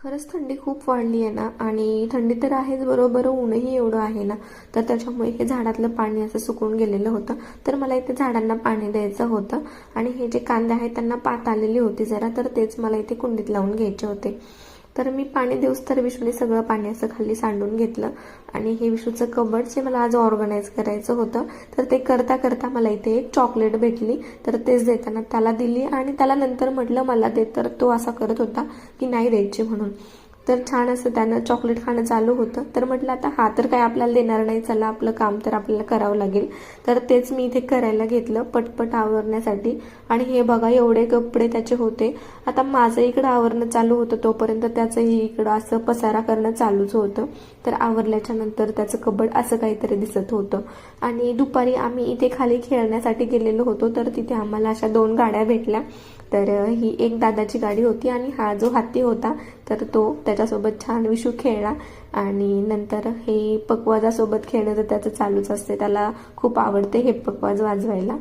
खरंच थंडी खूप वाढली आहे ना, आणि थंडी तर आहेच बरोबर, ऊनही एवढं आहे ना, तर त्याच्यामुळे हे झाडातलं पाणी असं सुकून गेलेलं होतं. तर मला इथे झाडांना पाणी द्यायचं होतं, आणि हे जे कांदे आहेत त्यांना पात आलेली होती जरा, तर तेच मला इथे कुंडीत लावून घ्यायचे होते. तर मी पाणी देऊस तर विशूने सगळं पाणी असं खाली सांडून घेतलं, आणि हे विशूचं कबड जे मला आज ऑर्गनाईज करायचं होतं, तर ते करता करता मला इथे एक चॉकलेट भेटली. तर तेच देताना त्याला दिली, आणि त्याला नंतर म्हटलं मला दे, तर तो असा करत होता की नाही द्यायची म्हणून. तर छान असं त्यानं चॉकलेट खाणं चालू होतं. तर म्हटलं आता हा तर काय आपल्याला देणार नाही, चला आपलं काम तर आपल्याला करावं लागेल. तर तेच मी इथे करायला घेतलं पटपट आवरण्यासाठी. आणि हे बघा एवढे कपडे त्याचे होते. आता माझं इकडं आवरणं चालू होतं तोपर्यंत त्याचंही इकडं असं पसारा करणं चालूच होतं. तर आवरल्याच्या नंतर त्याचं कबड असं काहीतरी दिसत होतं. आणि दुपारी आम्ही इथे खाली खेळण्यासाठी गेलेलो होतो, तर तिथे आम्हाला अशा 2 गाड्या भेटल्या. तर ही एक दादाची गाडी होती, आणि हा जो हत्ती होता तर तो त्याच्यासोबत छान विशू खेळला. आणि नंतर हे पकवाजासोबत खेळणं तर त्याचं चालूच असते, त्याला खूप आवडते हे पकवाज वाजवायला.